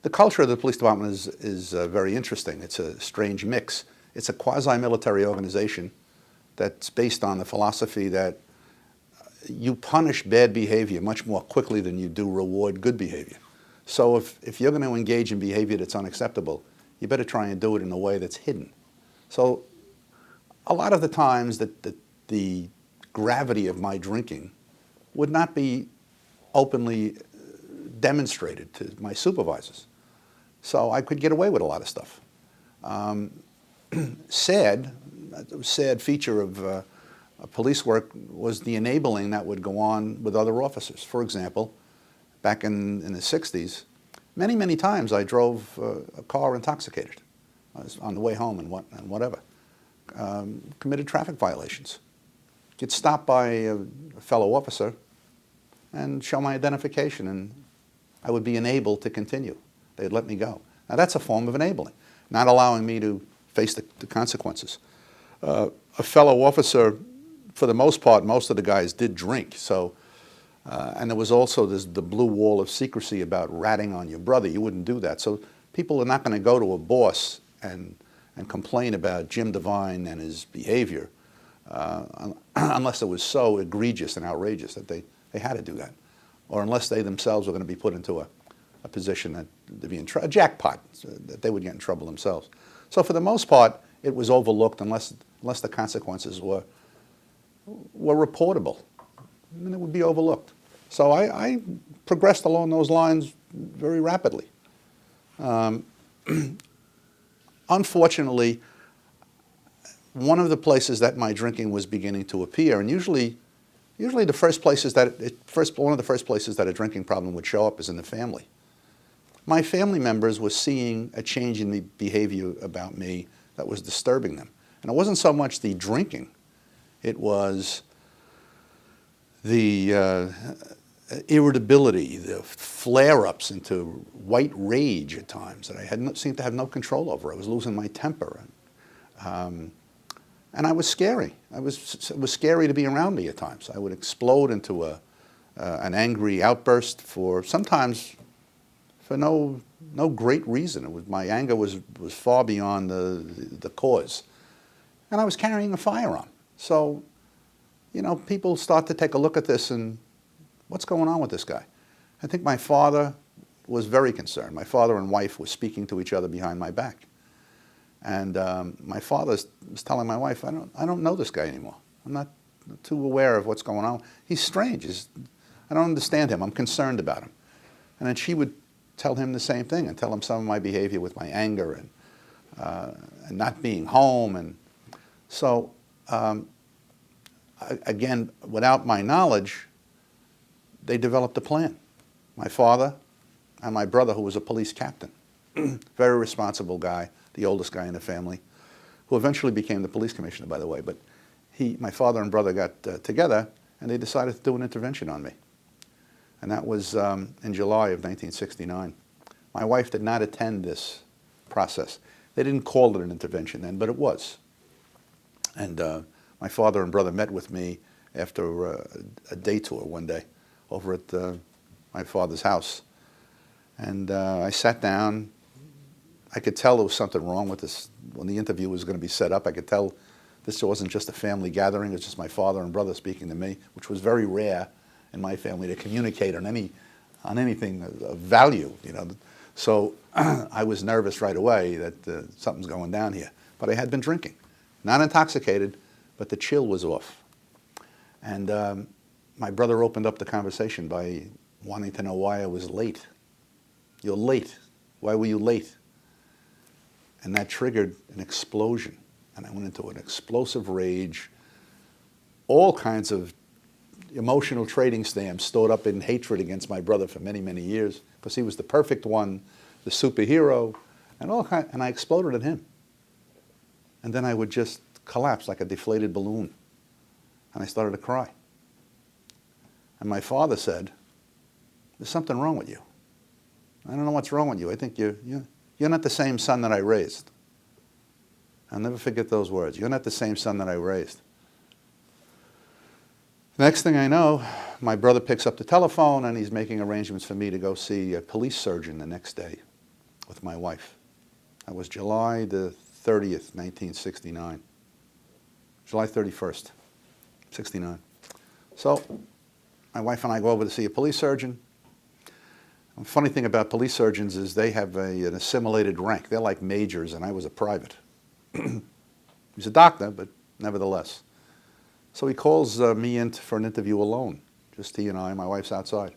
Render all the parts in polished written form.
The culture of the police department is very interesting. It's a strange mix. It's a quasi-military organization that's based on the philosophy that you punish bad behavior much more quickly than you do reward good behavior. So if you're going to engage in behavior that's unacceptable, you better try and do it in a way that's hidden. So a lot of the times the gravity of my drinking would not be openly demonstrated to my supervisors. So I could get away with a lot of stuff. A sad feature of police work was the enabling that would go on with other officers. For example, back in the 60s, many times I drove a car intoxicated. I was on the way home and whatever. Committed traffic violations. Get stopped by a fellow officer and show my identification, and I would be enabled to continue. They'd let me go. Now that's a form of enabling, not allowing me to face the consequences. A fellow officer, for the most part, most of the guys did drink. So, and there was also the blue wall of secrecy about ratting on your brother. You wouldn't do that. So people are not going to go to a boss and complain about Jim Devine and his behavior unless it was so egregious and outrageous that they had to do that, or unless they themselves were going to be put into a position that to be in a jackpot, so that they would get in trouble themselves. So for the most part, it was overlooked unless the consequences were reportable, and it would be overlooked. So I progressed along those lines very rapidly. Unfortunately, one of the places that my drinking was beginning to appear, and usually the first places one of the first places that a drinking problem would show up is in the family. My family members were seeing a change in the behavior about me that was disturbing them. And it wasn't so much the drinking, it was the irritability, the flare-ups into white rage at times that I seemed to have no control over. I was losing my temper. And I was scary. It was scary to be around me at times. I would explode into an angry outburst sometimes for no great reason. My anger was far beyond the cause. And I was carrying a firearm. So, people start to take a look at this and what's going on with this guy? I think my father was very concerned. My father and wife were speaking to each other behind my back. And my father was telling my wife, I don't know this guy anymore. I'm not too aware of what's going on. He's strange. I don't understand him. I'm concerned about him. And then she would tell him the same thing and tell him some of my behavior with my anger and not being home. And so, again, without my knowledge, they developed a plan. My father and my brother, who was a police captain, very responsible guy, the oldest guy in the family, who eventually became the police commissioner, by the way. But my father and brother got together, and they decided to do an intervention on me. And that was in July of 1969. My wife did not attend this process. They didn't call it an intervention then, but it was. And my father and brother met with me after a day tour one day over at my father's house. And I sat down. I could tell there was something wrong with this. When the interview was going to be set up, I could tell this wasn't just a family gathering. It was just my father and brother speaking to me, which was very rare in my family to communicate on anything of value. So I was nervous right away that something's going down here. But I had been drinking, not intoxicated, but the chill was off. And my brother opened up the conversation by wanting to know why I was late. You're late. Why were you late? And that triggered an explosion. And I went into an explosive rage, all kinds of emotional trading stamps stored up in hatred against my brother for many years, because he was the perfect one, the superhero, and I exploded at him. And then I would just collapse like a deflated balloon. And I started to cry. And my father said, "There's something wrong with you. I don't know what's wrong with you. I think you're not the same son that I raised." I'll never forget those words. "You're not the same son that I raised." Next thing I know, my brother picks up the telephone and he's making arrangements for me to go see a police surgeon the next day. with my wife. That was July the 30th, 1969. July 31st, 69. So my wife and I go over to see a police surgeon. The funny thing about police surgeons is they have an assimilated rank. They're like majors, and I was a private. He's a doctor, but nevertheless. So he calls me in for an interview alone, just he and I. My wife's outside.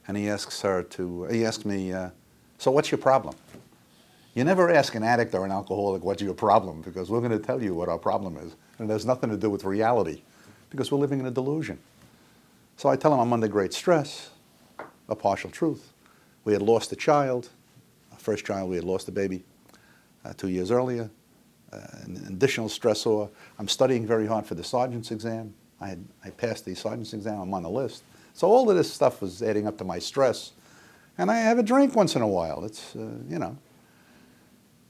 And he asks me, so what's your problem? You never ask an addict or an alcoholic, what's your problem? Because we're going to tell you what our problem is. And it has nothing to do with reality, because we're living in a delusion. So I tell him I'm under great stress, a partial truth. We had lost a child, our first child, we had lost a baby 2 years earlier. An additional stressor. I'm studying very hard for the sergeant's exam. I passed the sergeant's exam, I'm on the list. So all of this stuff was adding up to my stress. And I have a drink once in a while. It's, you know.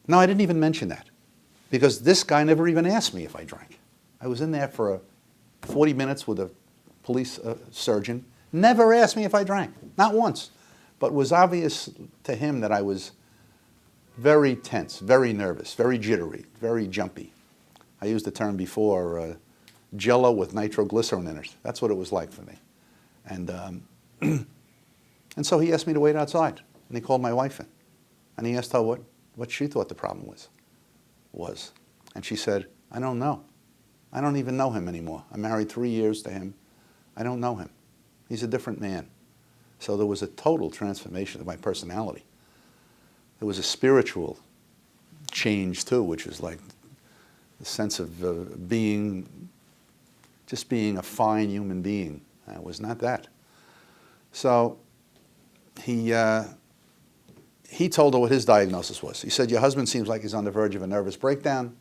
No, I didn't even mention that, because this guy never even asked me if I drank. I was in there for 40 minutes with a police surgeon, never asked me if I drank, not once. But it was obvious to him that I was very tense, very nervous, very jittery, very jumpy. I used the term before, Jello with nitroglycerin in it. That's what it was like for me. And, and so he asked me to wait outside, and he called my wife in, and he asked her what she thought the problem was. And she said, I don't know. I don't even know him anymore. I'm married 3 years to him. I don't know him. He's a different man. So there was a total transformation of my personality. There was a spiritual change too, which was like the sense of just being a fine human being. It was not that. So he told her what his diagnosis was. He said, your husband seems like he's on the verge of a nervous breakdown.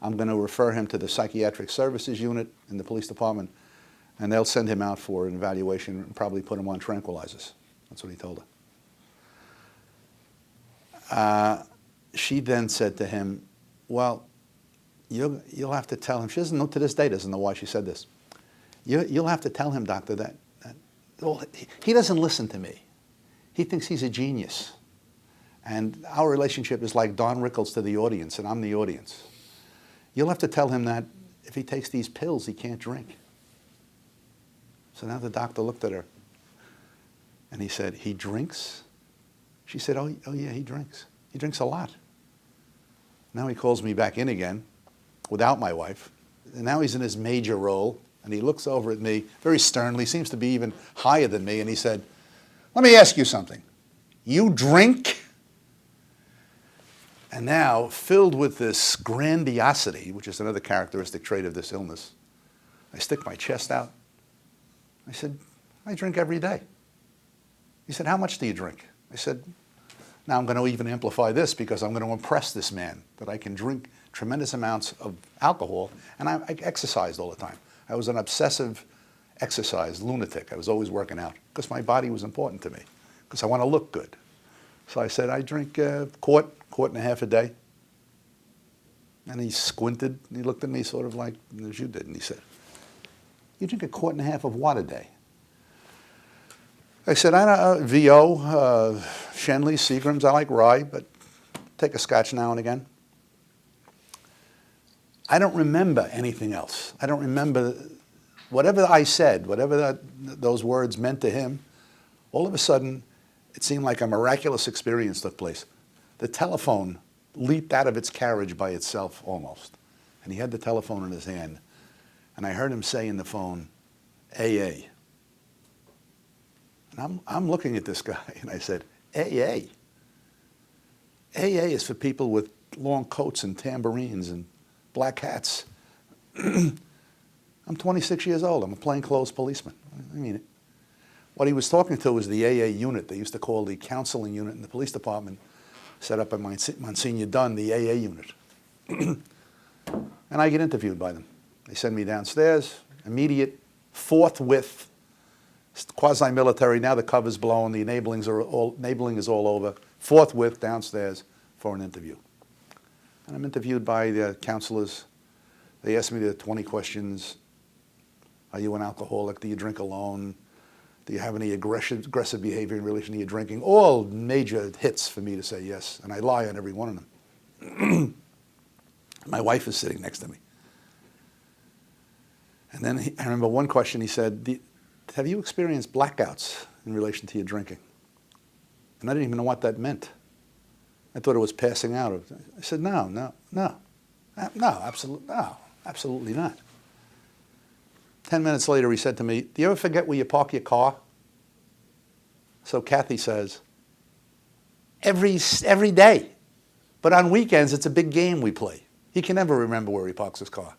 I'm going to refer him to the psychiatric services unit in the police department, and they'll send him out for an evaluation and probably put him on tranquilizers. That's what he told her. She then said to him, well, you'll have to tell him. She doesn't know, to this day, doesn't know why she said this. You'll have to tell him, doctor, that well, he doesn't listen to me. He thinks he's a genius. And our relationship is like Don Rickles to the audience, and I'm the audience. You'll have to tell him that if he takes these pills, he can't drink. So now the doctor looked at her, and he said, he drinks? She said, oh yeah, he drinks. He drinks a lot. Now he calls me back in again, without my wife. And now he's in his major role, and he looks over at me very sternly, seems to be even higher than me, and he said, let me ask you something. You drink? And now, filled with this grandiosity, which is another characteristic trait of this illness, I stick my chest out. I said, I drink every day. He said, how much do you drink? I said, now I'm going to even amplify this because I'm going to impress this man that I can drink tremendous amounts of alcohol, and I exercised all the time. I was an obsessive exercise lunatic. I was always working out because my body was important to me, because I want to look good. So I said, I drink a quart and a half a day. And he squinted, and he looked at me sort of like, as you did, and he said, you drink a quart and a half of what a day? I said, I don't know, VO, Shenley, Seagram's, I like rye, but take a scotch now and again. I don't remember anything else. I don't remember whatever I said, whatever those words meant to him. All of a sudden, it seemed like a miraculous experience took place. The telephone leaped out of its carriage by itself almost. And he had the telephone in his hand. And I heard him say in the phone, AA. And I'm looking at this guy, and I said, AA? AA is for people with long coats and tambourines and black hats. I'm 26 years old. I'm a plainclothes policeman. I mean it. What he was talking to was the AA unit. They used to call the counseling unit in the police department, set up at Monsignor Dunn, the AA unit. And I get interviewed by them. They send me downstairs, immediate, forthwith, quasi-military, now the cover's blown, the enabling is all over, forthwith downstairs for an interview. And I'm interviewed by the counselors. They ask me the 20 questions. Are you an alcoholic? Do you drink alone? Do you have any aggressive behavior in relation to your drinking? All major hits for me to say yes, and I lie on every one of them. My wife is sitting next to me. And then I remember one question he said, have you experienced blackouts in relation to your drinking? And I didn't even know what that meant. I thought it was passing out. I said, no, absolutely not. 10 minutes later, he said to me, do you ever forget where you park your car? So Kathy says, every day. But on weekends, it's a big game we play. He can never remember where he parks his car.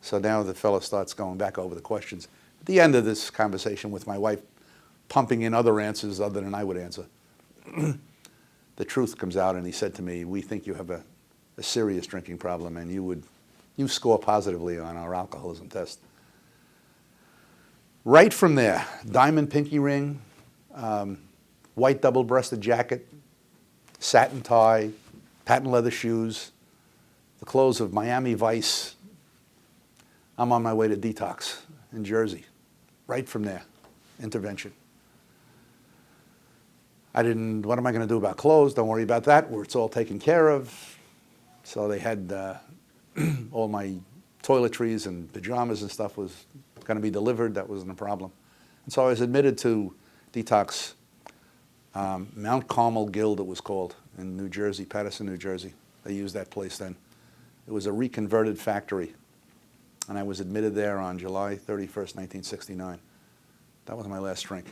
So now the fellow starts going back over the questions. At the end of this conversation with my wife, pumping in other answers other than I would answer, the truth comes out, and he said to me, we think you have a serious drinking problem, and you score positively on our alcoholism test. Right from there, diamond pinky ring, white double-breasted jacket, satin tie, patent leather shoes, the clothes of Miami Vice. I'm on my way to detox in Jersey. Right from there, intervention. What am I going to do about clothes? Don't worry about that. It's all taken care of. So they had all my toiletries and pajamas and stuff was going to be delivered. That wasn't a problem. And so I was admitted to detox, Mount Carmel Guild, it was called, in New Jersey, Paterson, New Jersey. They used that place then. It was a reconverted factory. And I was admitted there on July 31st, 1969. That was my last drink.